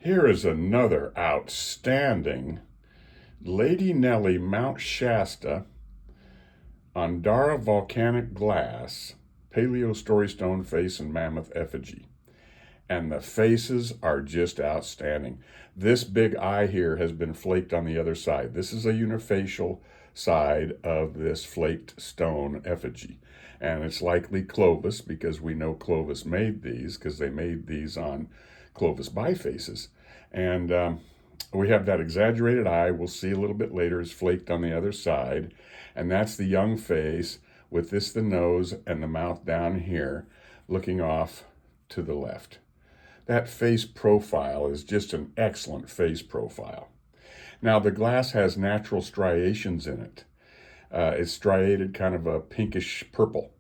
Here is another outstanding Lady Nellie Mount Shasta Andara Volcanic Glass Paleo Storystone Face and Mammoth Effigy. And the faces are just outstanding. This big eye here has been flaked on the other side. This is a unifacial side of this flaked stone effigy. And it's likely Clovis, because we know Clovis made these, because they made these on Clovis bifaces. And we have that exaggerated eye, we'll see a little bit later, is flaked on the other side. And that's the young face with this, the nose and the mouth down here, looking off to the left. That face profile is just an excellent face profile. Now, the glass has natural striations in it. It's striated kind of a pinkish purple.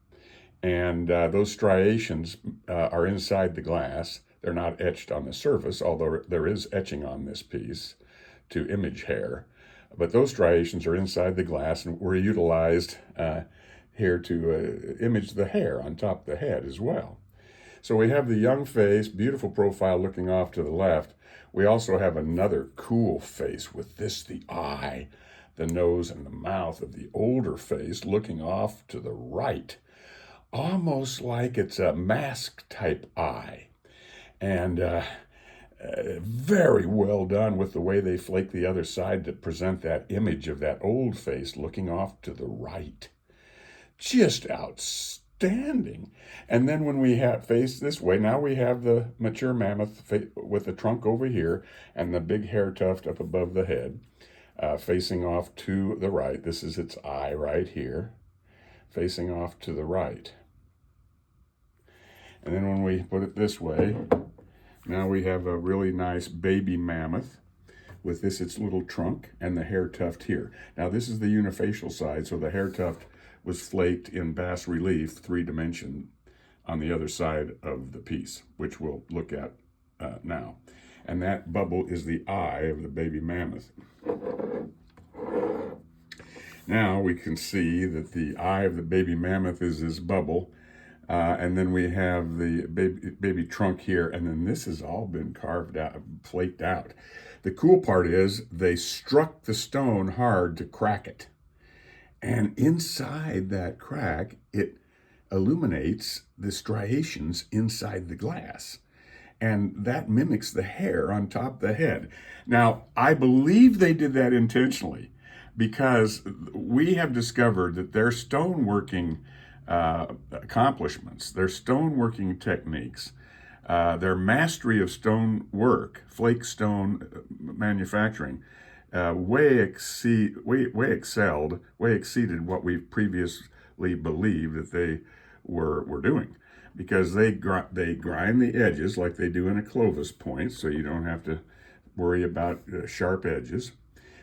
And those striations are inside the glass. They're not etched on the surface, although there is etching on this piece to image hair. But those striations are inside the glass and were utilized here to image the hair on top of the head as well. So we have the young face, beautiful profile looking off to the left. We also have another cool face with this, the eye, the nose, and the mouth of the older face looking off to the right. Almost like it's a mask type eye. And very well done with the way they flake the other side to present that image of that old face looking off to the right. Just outstanding. And then when we have face this way, now we have the mature mammoth with the trunk over here and the big hair tuft up above the head, facing off to the right. This is its eye right here, facing off to the right. And then when we put it this way, now we have a really nice baby mammoth with this, its little trunk and the hair tuft here. Now this is the unifacial side, so the hair tuft was flaked in bas relief, 3-dimension, on the other side of the piece, which we'll look at now. And that bubble is the eye of the baby mammoth. Now we can see that the eye of the baby mammoth is this bubble, and then we have the baby trunk here, and then this has all been carved out, flaked out. The cool part is they struck the stone hard to crack it. And inside that crack, it illuminates the striations inside the glass. And that mimics the hair on top of the head. Now, I believe they did that intentionally because we have discovered that their stoneworking accomplishments, their stoneworking techniques, their mastery of stone work, flake stone manufacturing, way exceeded what we previously believed that they were doing, because they grind the edges like they do in a Clovis point, so you don't have to worry about sharp edges.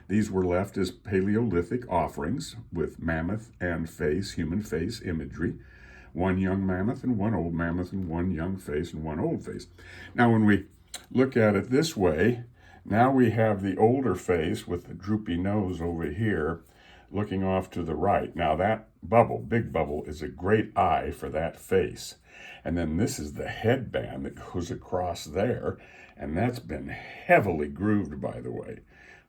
These were left as Paleolithic offerings with mammoth and face, human face imagery. One young mammoth and one old mammoth, and one young face and one old face. Now when we look at it this way, now we have the older face with the droopy nose over here looking off to the right. Now that bubble, big bubble, is a great eye for that face. And then this is the headband that goes across there, and that's been heavily grooved, by the way.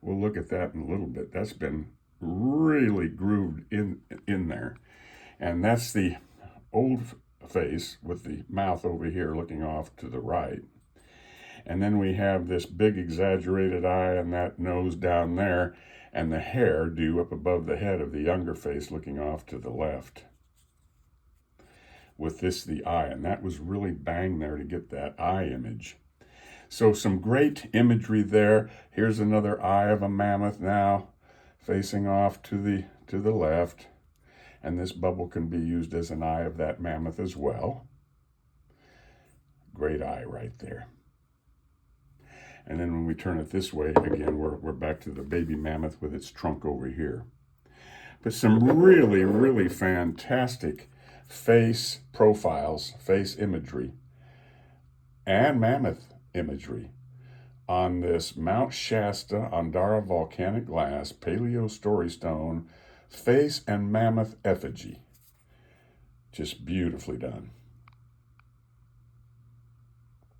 We'll look at that in a little bit. That's been really grooved in there. And that's the old face with the mouth over here looking off to the right. And then we have this big exaggerated eye and that nose down there, and the hair due up above the head of the younger face looking off to the left. With this, the eye, and that was really bang there to get that eye image. So some great imagery there. Here's another eye of a mammoth now, facing off to the left. And this bubble can be used as an eye of that mammoth as well. Great eye right there. And then when we turn it this way, again, we're back to the baby mammoth with its trunk over here. But some really, really fantastic face profiles, face imagery, and mammoth imagery on this Mount Shasta Andara Volcanic Glass Paleo Storystone Face and Mammoth Effigy. Just beautifully done.